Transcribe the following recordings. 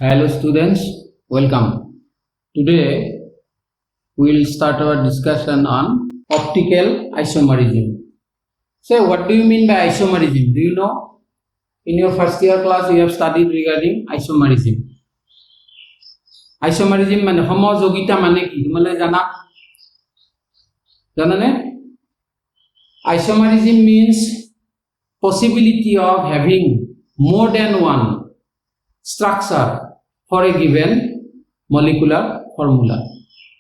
Hello students, welcome. Today we will start our discussion on optical isomerism. So what do you mean by isomerism? Do you know? In your first year class you have studied regarding isomerism. Isomerism মানে সমযোগিতা মানে কি তোমালে জানা? জানা নে? Isomerism means possibility of having more than one structure for a given molecular formula.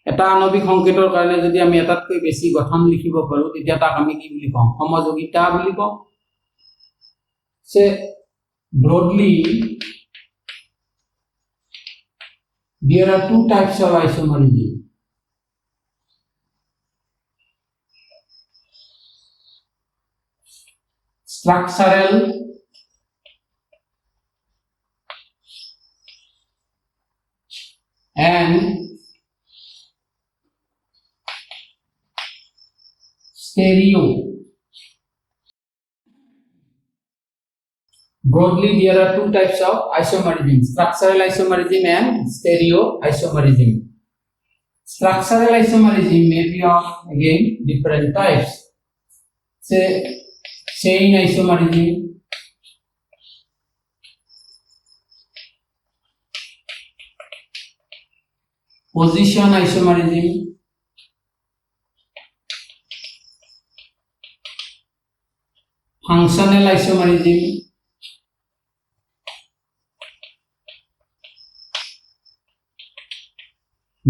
এটা আণবিক সংকেতৰ কাৰণে যদি আমি এটাতকৈ বেছি গঠন লিখিব পাৰো তেতিয়া তাক আমি কি বুলি কম? সমযোগিতা বুলি কম। সে broadly there are two types of isomerism. Structural and stereo. Broadly, there are two types of isomerism: structural isomerism and stereo isomerism. Structural isomerism may be of again different types. Say chain isomerism, position isomerism, functional isomerism,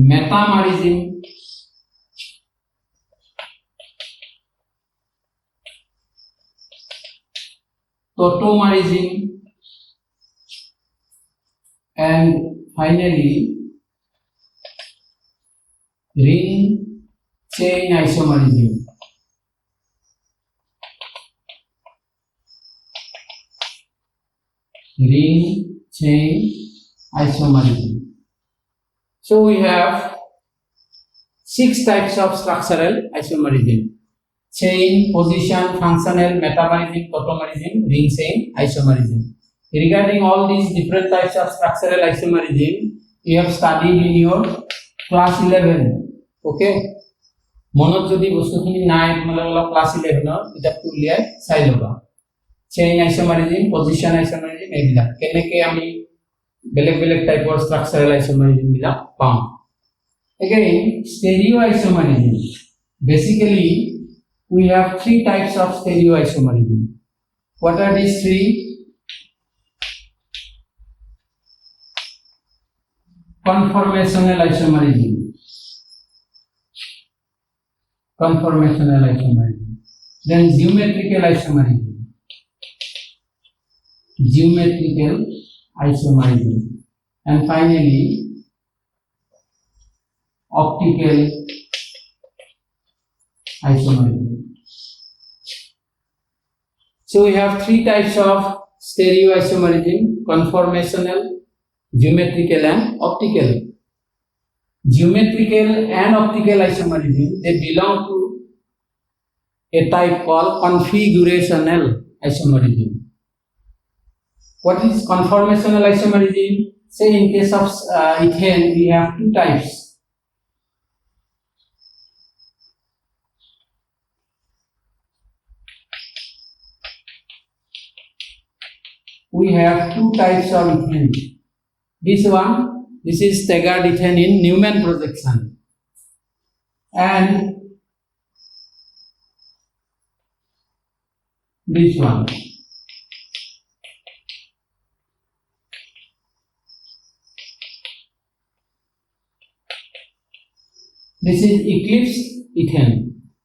metamerism, tautomerism, and finally ring chain isomerism. Ring chain isomerism. So we have 6 types of structural isomerism: chain, position, functional, metamerism, tautomerism, ring chain isomerism. Regarding all these different types of structural isomerism, you have studied in your class 11. Okay, মনত যদি বস্তুখিনি নাই তোমালে অলপ class 11 ৰ কিতাপটো উলিয়াই চাই লবা। চেইন আইসোমেরিজম, পজিশন আইসোমেরিজম এইবিলাক কেনেকৈ আমি বেলেগ বেলেগ টাইপৰ স্ট্ৰাকচাৰাল isomerism black palm. Again, stereo isomerism. Basically, we have 3 types of stereo isomerism. What are these 3? Conformational isomerism. Conformational isomerism. Then geometrical isomerism. Geometrical isomerism. And finally, optical isomerism. So we have 3 types of stereo isomerism: conformational, geometrical, and optical. Geometrical and optical isomerism, they belong to a type called configurational isomerism. What is conformational isomerism? Say in case of ethane, we have 2 types. We have 2 types of ethane. This is staggered ethane in Newman projection, and this one. This is eclipse ethane.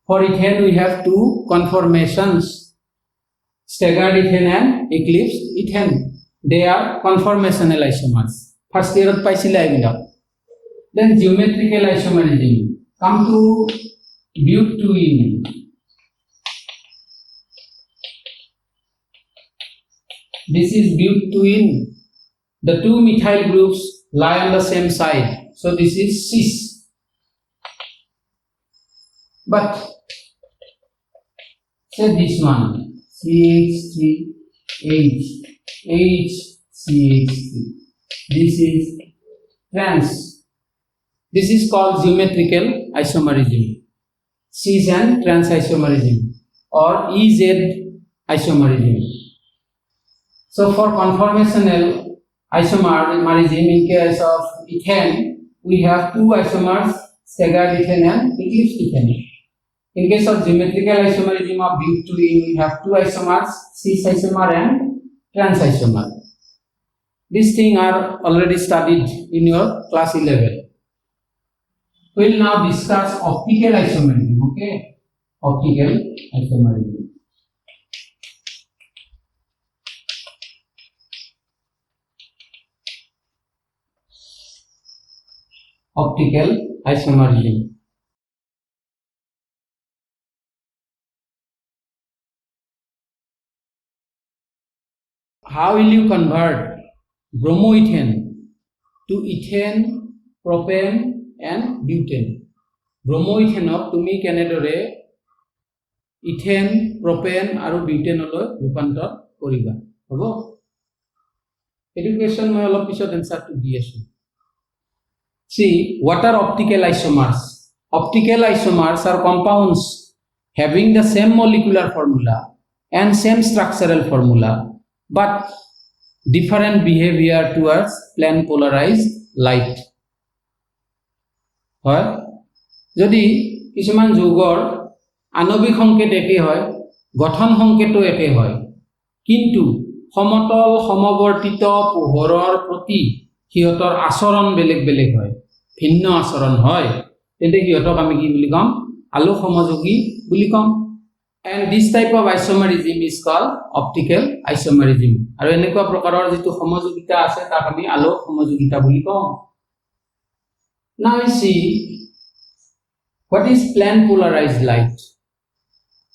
For ethane we have 2 conformations: staggered ethane and eclipse ethane. They are conformational isomers. First year of paisila egila. Then geometrical isomerism. Come to butene. This is butene. The 2 methyl groups lie on the same side, so this is cis. But say this one, CH3H, HCH3. This is trans. This is called geometrical isomerism. Cis and trans isomerism or EZ isomerism. So for conformational isomerism, in case of ethane, we have two isomers, staggered ethane and eclipsed ethane. In case of geometrical isomerism of butene, we have two isomers, cis isomer and trans isomer. These things are already studied in your class 11. We will now discuss optical isomerism. Okay, optical isomerism. Optical isomerism. How will you convert bromoethane to ethane, propane and butane? ব্ৰমোইথেনক তুমি কেনেদৰে ethane, propane আৰু বিউটেনলৈ ৰূপান্তৰ কৰিবা? হ'ব, education মই অলপ পিছত এনসাৰটো দি আছো। See, what are optical isomers? Optical isomers are compounds having the same molecular formula and same structural formula but different behavior towards plane polarized light. হয়, যদি কিছুমান যৌগৰ আণৱিক সংকেত একে হয়, গঠন সংকেতো একে হয়, কিন্তু সমতল সমৱৰ্তিত পোহৰৰ প্ৰতি সিহঁতৰ আচৰণ বেলেগ বেলেগ হয়, ভিন্ন আচৰণ হয়, তেন্তে সিহঁতক আমি কি বুলি কম? আলোক সমযোগী বুলি কম। And this type of isomerism is called optical isomerism. আৰু এনেকুৱা প্ৰকাৰৰ যিটো সমযোগিতা আছে তাক আমি আলোক সমযোগিতা বুলি কওঁ। Now we see what is plane polarized light.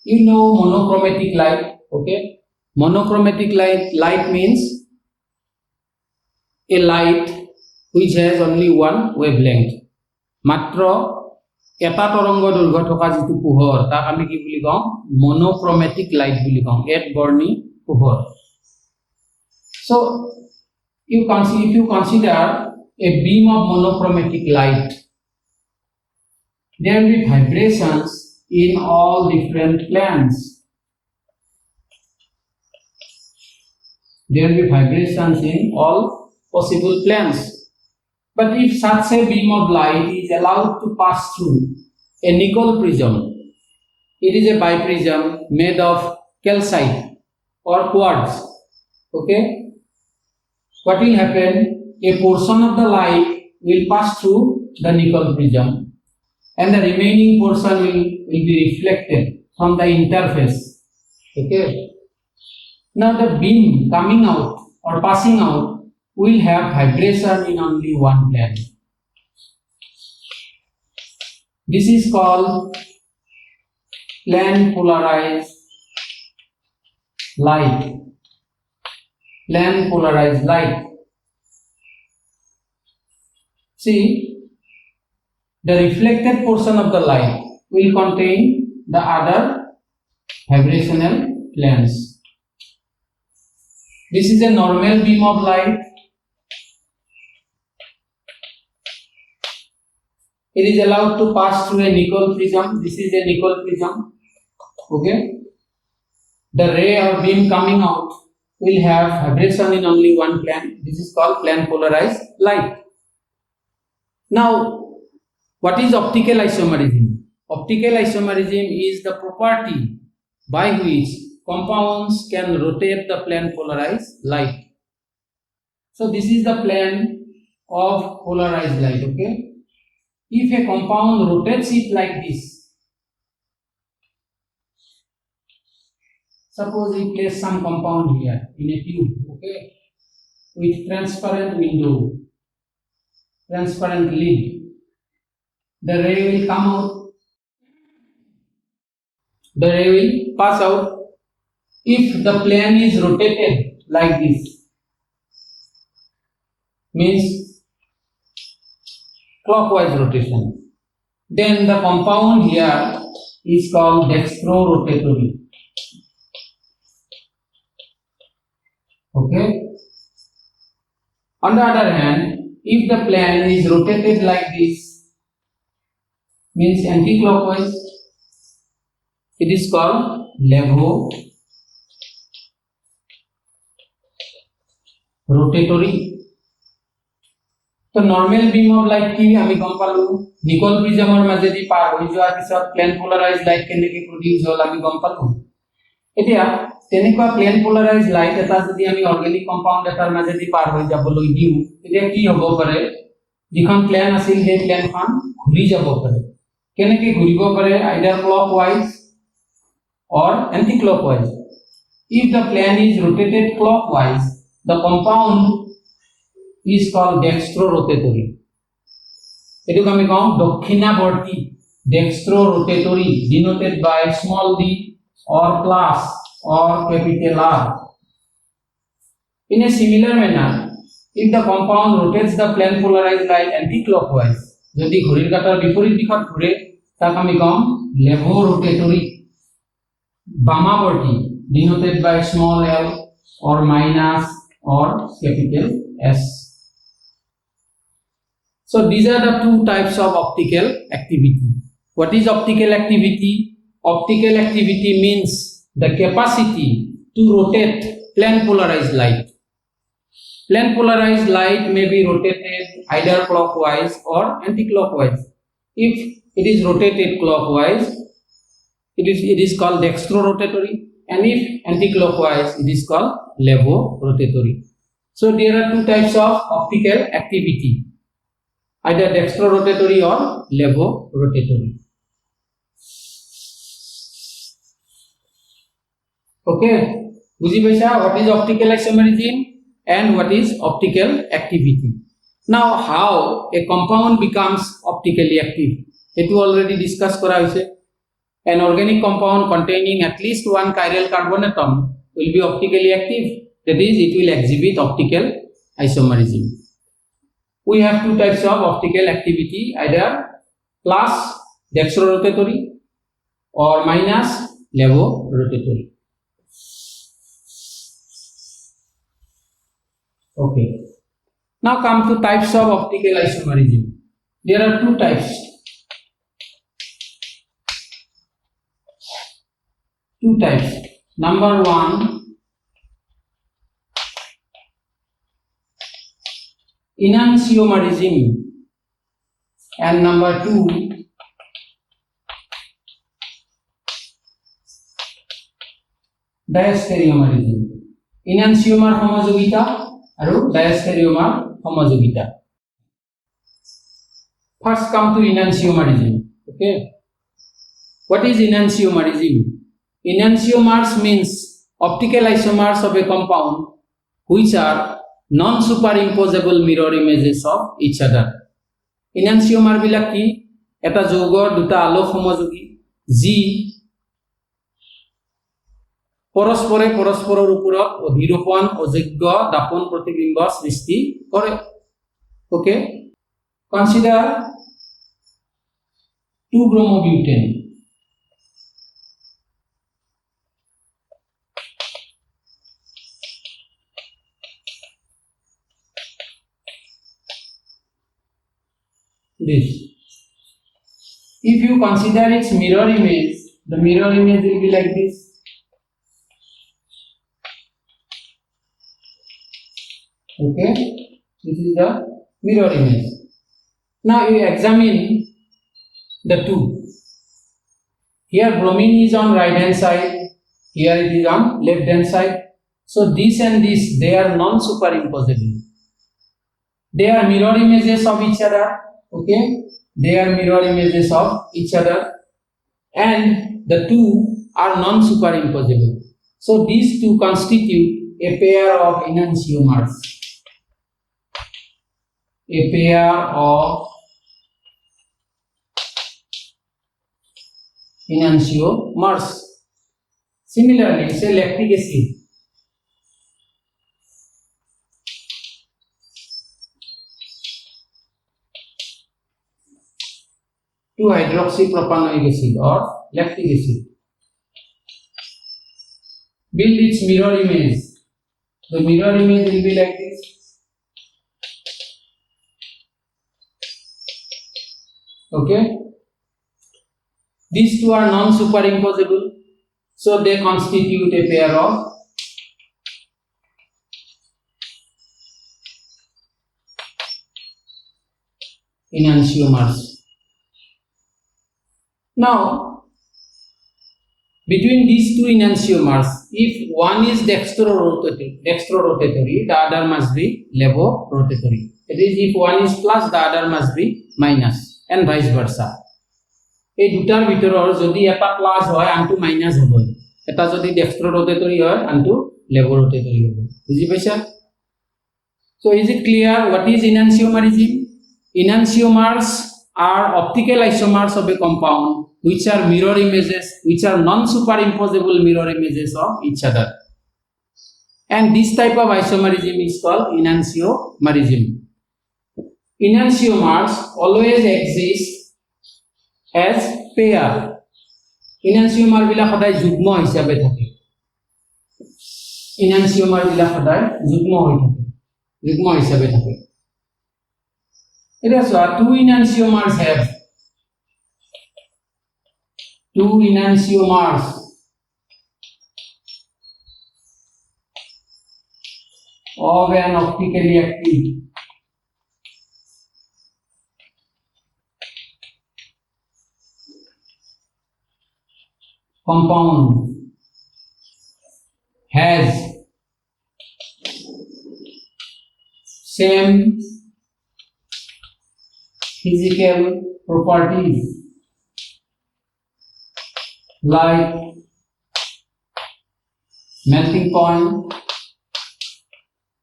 You know monochromatic light, okay? Monochromatic light means a light which has only one wavelength. মাত্ৰ এটা তৰংগ দৈৰ্ঘ্য থকা যিটো পোহৰ তাক আমি কি বুলি কওঁ? মনোক্ৰোমেটিক লাইট বুলি কওঁ, এক বৰ্ণী পোহৰ। So if you consider a beam of monochromatic light, there will be vibrations in all different planes. There will be vibrations in all possible planes. But if such a beam of light is allowed to pass through a nickel prism, it is a biprism made of calcite or quartz. Okay, what will happen? A portion of the light will pass through the nickel prism and the remaining portion will be reflected from the interface. Okay, now the beam coming out or passing out will have vibration in only one plane. This is called plane polarized light. Plane polarized light. See, the reflected portion of the light will contain the other vibrational planes. This is a normal beam of light. It is allowed to pass through a nickel prism. This is a nickel prism. Okay. The ray or beam coming out will have vibration in only one plane. This is called plane polarized light. Now, what is optical isomerism? Optical isomerism is the property by which compounds can rotate the plane polarized light. So this is the plane of polarized light. Okay. If a compound rotates it like this, suppose we place some compound here in a tube, okay, with transparent window, transparent lid, the ray will come out, the ray will pass out. If the plane is rotated like this, means clockwise rotation, then the compound here is called dextrorotatory. Okay, On the other hand, if the plane is rotated like this, means anti-clockwise, it is called levorotatory. So normal beam of light ki ami gom palu Nicol prism or মাজেদি পার হৈ যোৱাৰ পিছত plane পোলাৰাইজ light কেনেকৈ produce হ'ল আমি গম পালো এতিয়া তেনেকুৱা প্লেন পোলাৰাইজ লাইট এটা যদি আমি অৰ্গেনিক কম্পাউন্ড এটাৰ মাজেদি পাৰ হৈ যাবলৈ দিও তেতিয়া কি হ'ব পাৰে যিখন প্লেন আছিল সেই প্লেনখন ঘূৰি যাব পাৰে কেনেকৈ ঘূৰিব পাৰে আইদাৰ clockwise or anti-clockwise. If the plane is rotated clockwise, the compound is called dextrorotatory. এটুকু আমি কম দক্ষিণাবর্তী dextrorotatory denoted by small d or plus or capital R. In a similar manner, if the compound rotates the plane polarized light anti-clockwise, যদি ঘড়ির কাঁটার বিপরীত দিশত ঘুরে তাক আমি কম levorotatory. Bamavarti denoted by small l or minus or capital S. So these are the two types of optical activity. What is optical activity? Optical activity means the capacity to rotate plane polarized light. Plane polarized light may be rotated either clockwise or anti-clockwise. If it is rotated clockwise, it is called dextrorotatory, and if anti-clockwise it is called levorotatory. So there are two types of optical activity, either dextrorotatory or levorotatory. Okay, বুঝি পাইছা what is optical isomerism and what is optical activity. Now how a compound becomes optically active, etu already discuss kora hoise. An organic compound containing at least one chiral carbon atom will be optically active, that is, it will exhibit optical isomerism. We have two types of optical activity, either plus dextrorotatory or minus levorotatory. Okay. Now come to types of optical isomerism. There are two types. Two types. Number one, enantiomerism, and number two, diastereomerism. Enantiomer homozygita and diastereomer homozygita. First come to enantiomerism. Okay. What is enantiomerism? Enantiomers means optical isomers of a compound which are non-superimposable mirror images of each other. Enantiomer বিলাক কি এটা যৌগৰ দুটা আলোক সমযোগী যি পৰস্পৰে পৰস্পৰৰ ওপৰত অধিৰোপণ অযোগ্য দাপন প্ৰতিবিম্ব সৃষ্টি কৰে ওকে consider 2-bromobutane. This. If you consider its mirror image, the mirror image will be like this. Okay, this is the mirror image. Now you examine the two. Here bromine is on right hand side, here it is on left hand side. So this and this, they are non-superimposable. They are mirror images of each other. Okay, they are mirror images of each other, and the two are non-superimposable. So these two constitute a pair of enantiomers. A pair of enantiomers. Similarly, say lactic acid. To hydroxypropanoic acid or lactic acid. Build its mirror image. The mirror image will be like this. Okay, these two are non-superimposable, so they constitute a pair of enantiomers. Now, between these two enantiomers, if one is dextrorotatory, the other must be levorotatory. That is, if one is plus, the other must be minus, and vice versa. এই দুটাৰ ভিতৰৰ যদি এটা plus হয় আনটো minus হ'ব, এটা যদি ডেক্সট্ৰোৰোটেটৰি হয় আনটো লেভোৰোটেটৰি হ'ব। বুজি পাইছা? So is it clear what is enantiomerism? Enantiomers are optical isomers of a compound which are mirror images, which are non-superimposable mirror images of each other. And this type of isomerism is called enantiomerism. Enantiomers always exist as pair. Enantiomer bila সদায় যুগ্ম হিচাপে থাকে। Enantiomer bila সদায় যুগ্ম হৈ থাকে, যুগ্ম হিচাপে থাকে। এটা চোৱা, two enantiomers have two enantiomers of an optically active compound has same physical properties like melting point,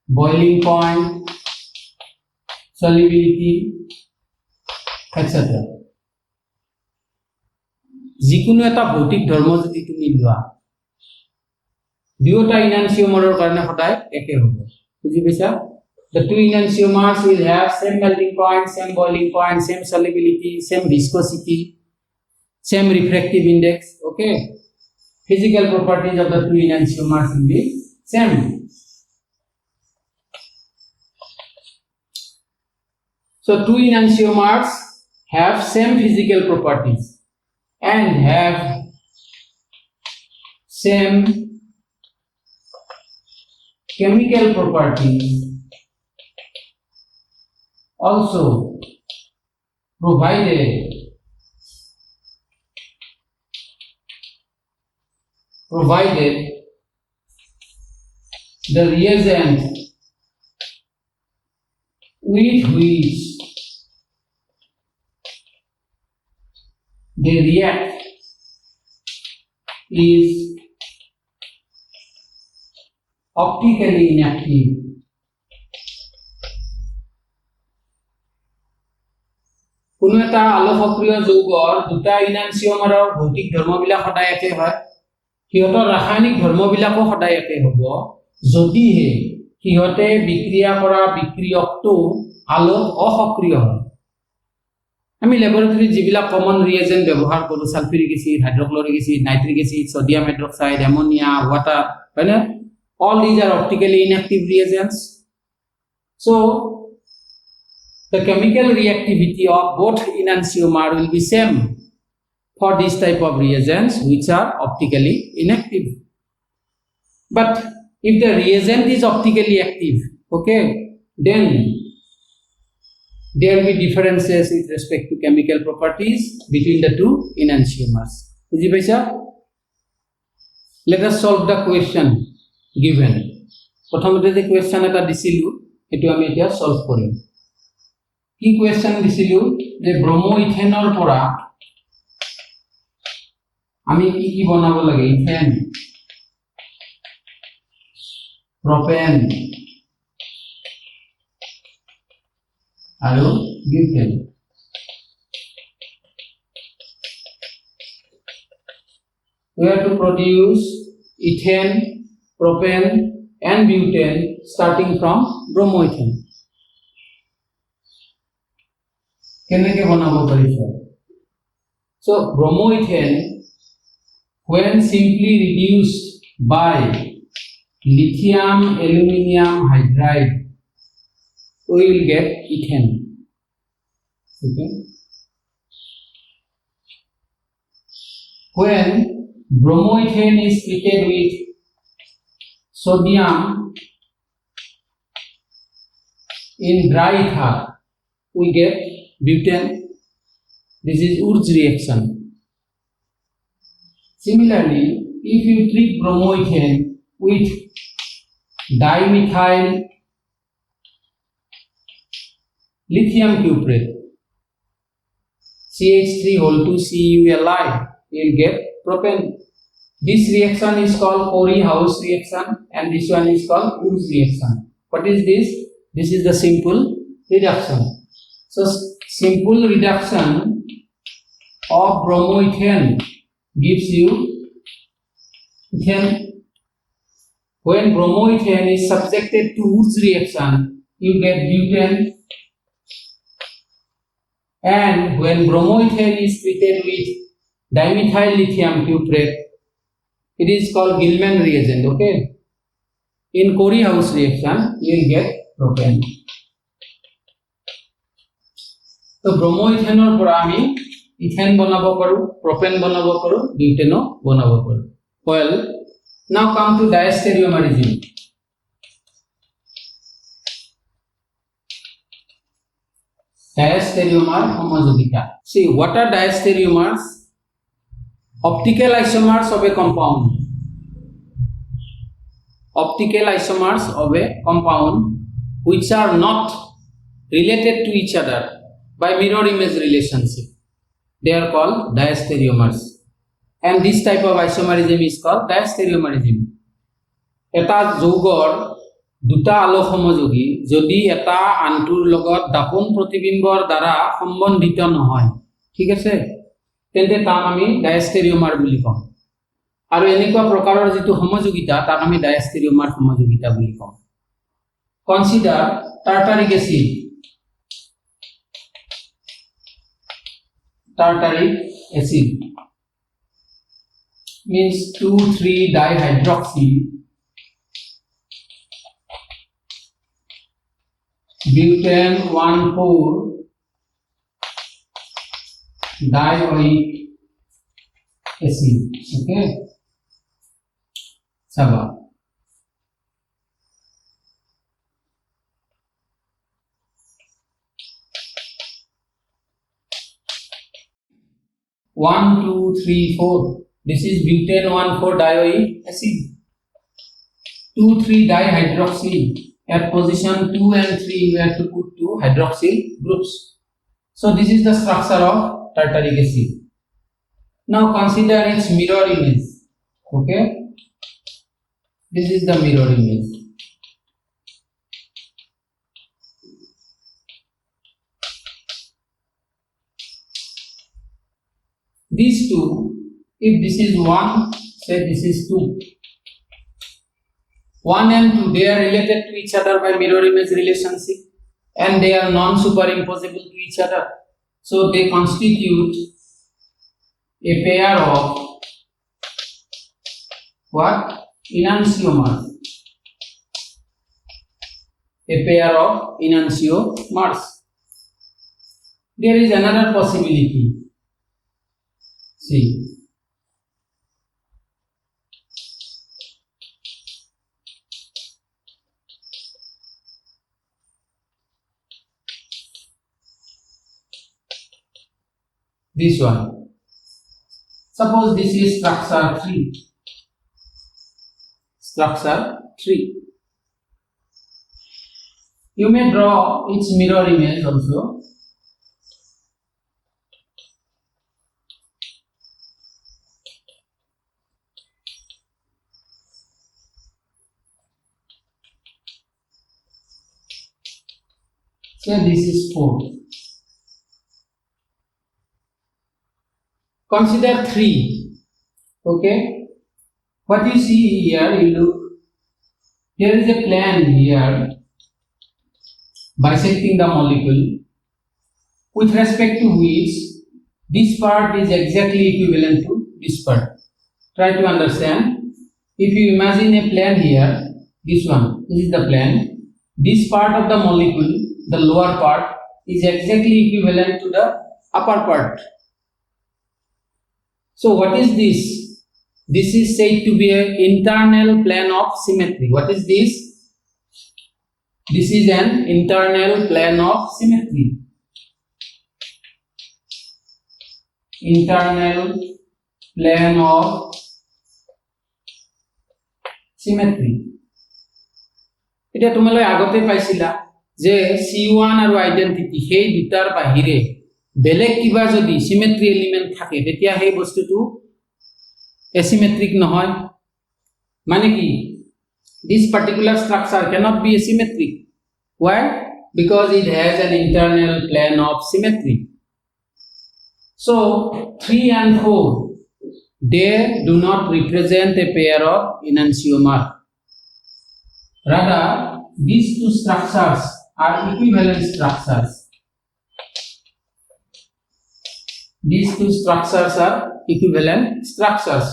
boiling point, solubility, etc. যিকোনো এটা ভৌতিক ধৰ্ম যদি তুমি লোৱা, দুয়োটা ইনানচিওমাৰৰ কাৰণে সদায় একে হ'ব। বুজি পাইছা? The two enantiomers will have same melting point, same boiling point, same solubility, same viscosity, same refractive index. Okay, physical properties of the two enantiomers will be same. So two enantiomers have same physical properties and have same chemical properties also, provided the reagent with which they react is optically inactive. কোনো এটা আলোকসক্রিয় যৌগৰ দুটা ইনানচিওমাৰৰ ভৌতিক ধৰ্মবিলাক সদায় একে হয়, সিহঁতৰ ৰাসায়নিক ধৰ্মবিলাকো সদায় একে হ'ব যদিহে সিহঁতে বিক্ৰিয়া কৰা বিক্ৰিয়কটো আলোক অসক্ৰিয় হয়। আমি ল্যাবৰেটৰীত যিবিলাক কমন ৰিয়েজেন্ট ব্যৱহাৰ কৰোঁ, sulphuric acid, hydrochloric acid, nitric acid, sodium hydroxide, ammonia, water, হয়নে? All these are optically inactive reagents. So the chemical reactivity of both enantiomer will be same for this type of reagents which are optically inactive. But if the reagent is optically active, okay, then there will be differences with respect to chemical properties between the two enantiomers. বুজি পাইছা? Let us solve the question given. প্ৰথমতে যে question এটা দিছিলো এটো আমি এতিয়া solve কৰিম। কি question দিছিলো যে ব্রোমোইথেনৰ পৰা আমি কি বনাব লাগে? ইথেন, প্রপেন আৰু butane. We have to produce ethane, propane and butane starting from bromoethane. কেনেকে বনাব পাৰিছো? So bromoethane, when simply reduced by lithium aluminum hydride, we will get ethane. Okay, when bromoethane is treated with sodium in dry ether, we get butane. This is Wurtz reaction. Similarly, if you treat bromoethane with dimethyl lithium cuprate, CH3(2CuLi), you will get propane. This reaction is called Corey-House reaction, and this one is called Wurtz reaction. What is this? This is the simple reduction. So simple reduction of bromoethane gives you ethane. When bromoethane is subjected to Wurtz reaction, you get butane. And when bromoethane is treated with dimethyl lithium cuprate, it is called Gilman reagent. Okay. In Corey-House reaction, you will get propane. So bromoethane पर आमी ethane बनाबो पारो, propane बनाबो पारो, butane बनाबो पारो. Well, now come to diastereomerism. Diastereomer homozogica. See, what are diastereomers? Optical isomers of a compound. Optical isomers of a compound which are not related to each other by mirror image relationship. They are called diastereomers. And this type of isomerism is called diastereomerism. এটা যৌগৰ দুটা আলোক সমযোগী যদি এটা আনটোৰ লগত দাপন প্ৰতিবিম্বৰ দ্বাৰা সম্বন্ধিত নহয়, ঠিক আছে, তেন্তে তাক আমি ডায়াষ্টেৰিওমাৰ বুলি কম। আৰু এনেকুৱা প্ৰকাৰৰ যেটো সমযোগিতা তাক আমি ডায়াষ্টেৰিওমাৰ সমযোগিতা বুলি কম। Consider tartaric acid. Tartaric acid means 2,3-dihydroxy butane 1,4-dioic acid. Okay, Saba. One, two, three, four. This is butane 1,4-dioic acid. 2,3-dihydroxy. At position 2 and 3, we have to put two hydroxyl groups. So this is the structure of tartaric acid. Now consider its mirror image. Okay, this is the mirror image. These two, if this is 1, say this is 2. 1 and 2, they are related to each other by mirror image relationship, and they are non-superimposable to each other. So they constitute a pair of what? Enantiomers. A pair of enantiomers. There is another possibility. See, this one. Suppose this is structure 3. Structure 3. You may draw its mirror image also. Say this is 4. Consider 3. Okay, what you see here, you look, there is a plane here bisecting the molecule, with respect to which this part is exactly equivalent to this part. Try to understand. If you imagine a plane here, this one, this is the plane, this part of the molecule, the lower part, is exactly equivalent to the upper part. So what is this? This is said to be an internal plane of symmetry. What is this? This is an internal plane of symmetry. Internal plane of symmetry. এটা তোমালৈ আগতে পাইছিলা যে C1 আৰু identity সেই দুটাৰ বাহিৰে বেলেগ কিবা যদি সিমেট্ৰি এলিমেন্ট থাকে তেতিয়া সেই বস্তুটো asymmetric নহয় মানে কি this particular structure cannot be asymmetric. Why? Because it has an internal plane of symmetry. So 3 and 4 they do not represent a pair of enantiomer. Rather, these two structures are equivalent structures. These two structures are equivalent structures.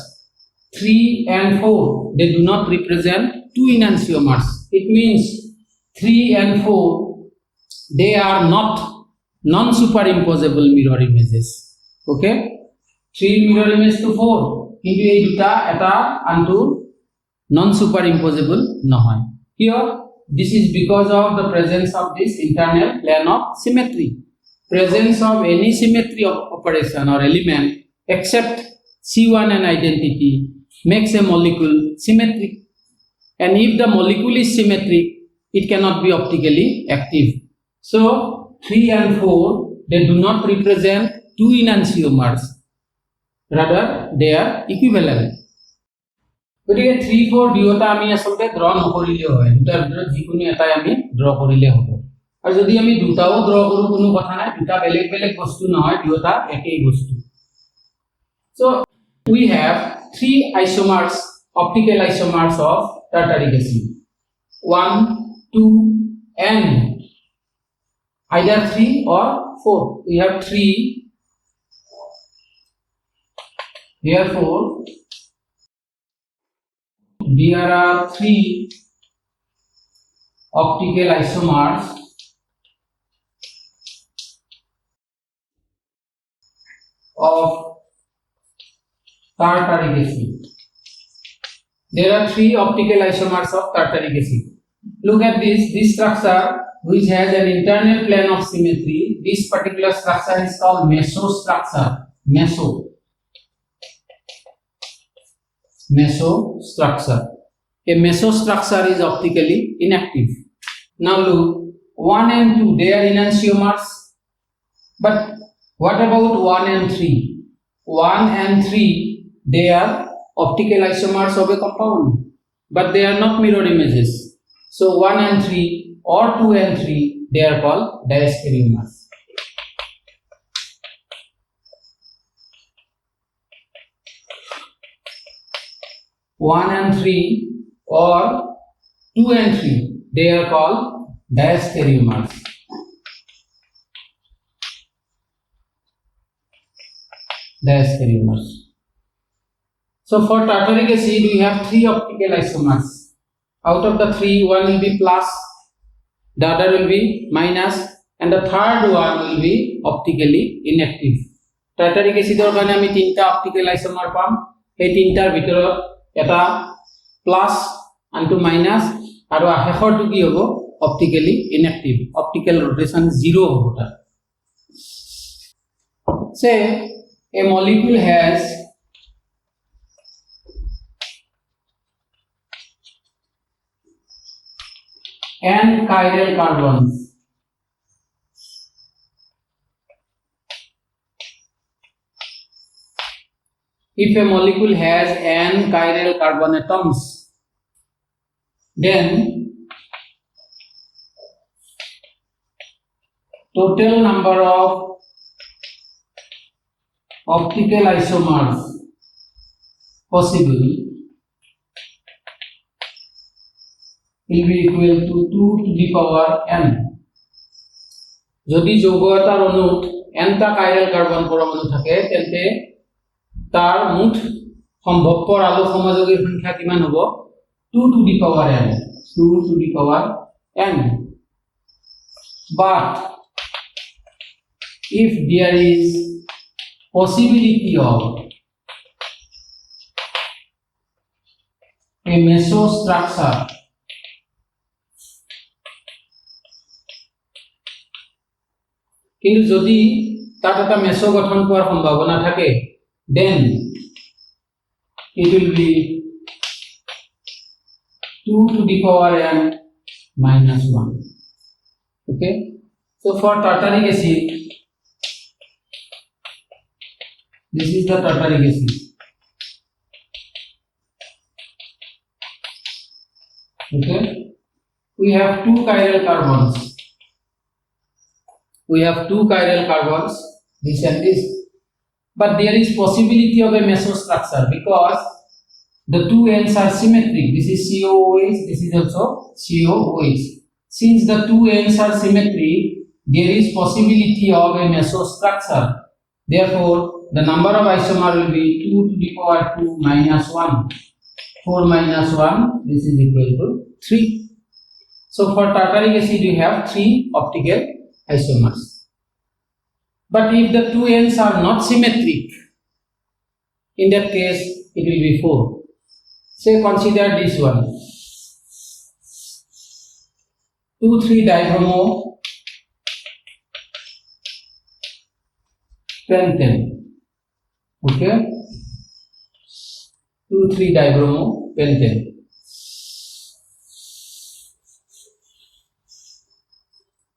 3 and 4 they do not represent two enantiomers. It means 3 and 4 they are not non-superimposable mirror images. Okay, 3 mirror image to 4 কিন্তু এই দুটা এটা আনটো non-superimposable নহয়. Here this is because of the presence of this internal plane of symmetry. Presence of any symmetry of operation or element except C1 and identity makes a molecule symmetric, and if the molecule is symmetric it cannot be optically active. So 3 and 4 they do not represent two enantiomers, rather they are equivalent. গতিকে 3 4 দুটা আমি আসলে draw নকৰিলে হয়, দুটাৰ ভিতৰত যিকোনো এটাই আমি ড্ৰ কৰিলে হ'ব। আৰু যদি আমি দুটাও ড্ৰ কৰো কোনো কথা নাই, দুটা বেলেগ বেলেগ বস্তু নহয়, দুটা একেই বস্তু। So we have 3 isomers, optical isomers of tartaric acid. 1, 2 and either 3 or 4. We have 3. Therefore there are 3 optical isomers of tartaric acid. There are 3 optical isomers of tartaric acid. Look at this structure which has an internal plane of symmetry. This particular structure is called mesostructure. Mesostructure. A mesostructure is optically inactive. Now look, 1 and 2 they are enantiomers, but what about 1 and 3? 1 and 3 they are optical isomers of a compound, but they are not mirror images. So 1 and 3 or 2 and 3 they are called diastereomers. One and 3 or 2 and 3 they are called diastereomers. So for tartaric acid we have 3 optical isomers. Out of the 3, one will be plus, the other will be minus, and the third one will be optically inactive. Tartaric acid or karone ami 3টা optical isomer পাম, এই 3টাৰ ভিতৰত এটা plus আনটো minus আৰু আশেষৰটো কি হ'ব optically inactive, optical rotation 0 হ'ব তাৰ। Say a molecule has n chiral carbons. If a molecule has n chiral carbon atoms, then total number of optical isomers possible will be equal to 2 to the power n. যদি যৌগ এটাৰ অণুত nটা chiral carbon পৰমাণু থাকে তেন্তে তাৰ মুঠ সম্ভৱপৰ আলো সমযোগীৰ সংখ্যা কিমান হ'ব 2 to the power n, 2 to the power n. But if there is possibility of a mesostructure কিন্তু যদি তাত এটা মেসো গঠন কৰাৰ সম্ভাৱনা থাকে then it will be 2 to the power n minus 1. Okay, so for tartaric acid, this is the tartaric acid. Okay, we have two chiral carbons. We have two chiral carbons, this and this, but there is possibility of a mesostructure because the two ends are symmetric. This is COOH, this is also COOH. Since the two ends are symmetric, there is possibility of a mesostructure. Therefore, the number of isomer will be 2 to the power 2 minus 1. 4 minus 1, this is equal to 3. So for tartaric acid, we have 3 optical isomers. But if the two ends are not symmetric, in that case, it will be 4. Say consider this one. 2,3-dibromo pentane. Okay, 2,3-dibromo pentane.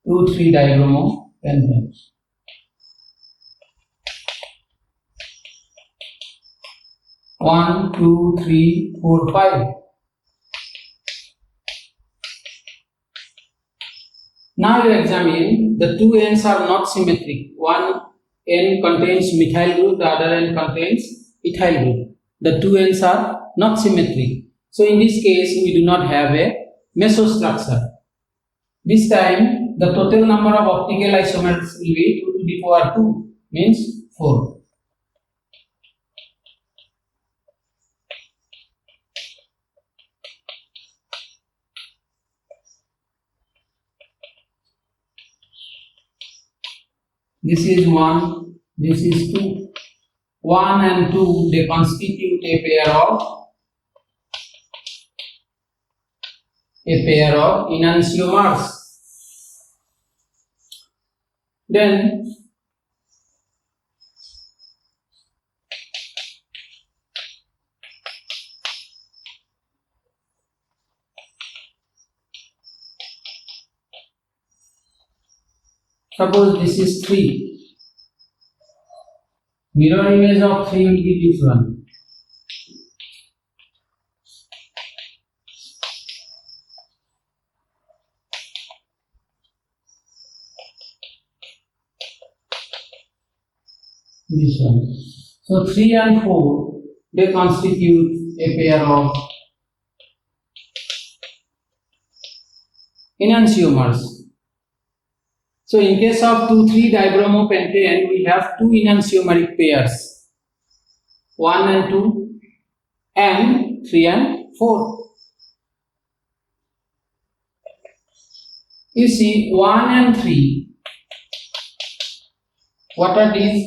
2,3-dibromo pentane. One, two, three, four, 5. Now you examine, the two ends are not symmetric. One end contains methyl group, the other end contains ethyl group. The two ends are not symmetric. So in this case, we do not have a mesostructure. This time, the total number of optical isomers will be 2 to the power 2, means 4. This is 1, this is 2. 1 and 2, they constitute a pair of enantiomers. Then suppose this is 3. Mirror image of 3 will be this one. This one. So 3 and 4, they constitute a pair of enantiomers. So in case of 2,3-dibromo pentane, we have two enantiomeric pairs, 1 and 2, and 3 and 4. You see, 1 and 3, what are these?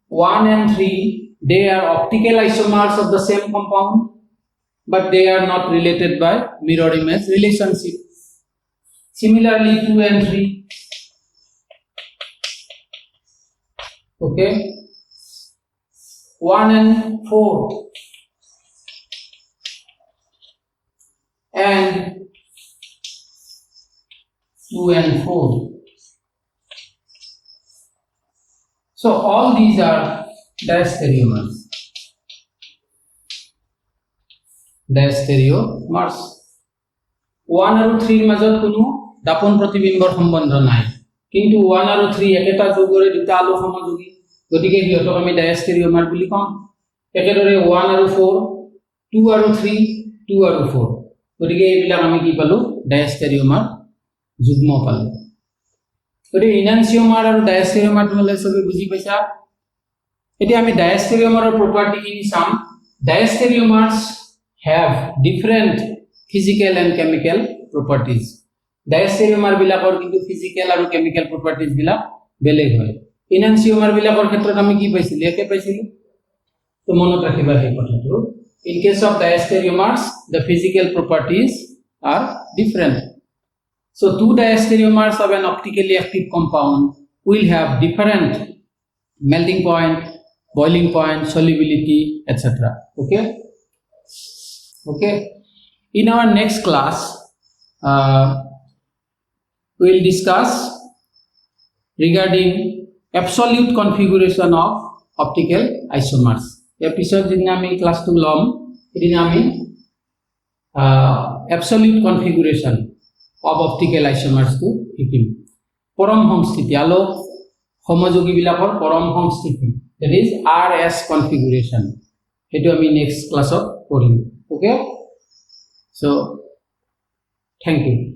1 and 3, they are optical isomers of the same compound, but they are not related by mirror image relationship. Similarly, 2 and 3. Okay, 1 and 4 and 2 and 4. So all these are diastereomers. Diastereomers. 1 আৰু 3 ৰ মাজত কোনো দাপন প্ৰতিবিম্বৰ সম্বন্ধ নাই, কিন্তু 1 আৰু 3 একেটা যৌগৰে দুটা আলু সমযোগী, গতিকে সিহঁতক আমি ডায়াষ্টেৰিওমাৰ বুলি কম। একেদৰে 1 আৰু 4, 2 আৰু 3, 2 আৰু 4, গতিকে এইবিলাক আমি কি পালো? ডায়াষ্টেৰিওমাৰ যুগ্ম পালো। গতিকে ইনানচিওমাৰ আৰু ডায়াষ্টেৰিওমাৰ তোমালে সবে বুজি পাইছা। এতিয়া আমি ডায়াষ্টেৰিওমাৰৰ প্ৰপাৰ্টিখিনি চাম। ডায়াষ্টেৰিওমাৰ্স have different physical and chemical properties. ডায়াষ্টেৰিওমাৰ বিলাকৰ কিন্তু ফিজিক্যাল আৰু কেমিক্যাল প্ৰপাৰ্টিজ বিলাক বেলেগ হয়। ইনানচিওমাৰ বিলাকৰ ক্ষেত্ৰত আমি কি পাইছিলো? একে পাইছিলো। তো মনত ৰাখিবা এই কথাটো। In case of diastereomers, the physical properties are different. So two diastereomers of an optically active compound will have different melting point, boiling point, solubility, etc. Okay. In our next class, we will discuss regarding absolute configuration of optical isomers. Episode dinami class 2 lom dinami absolute configuration of optical isomers to hikim param homsthiti alok homojogi bilakor param homsthiti, that is RS configuration. Etu ami next class of porim. Okay, so thank you.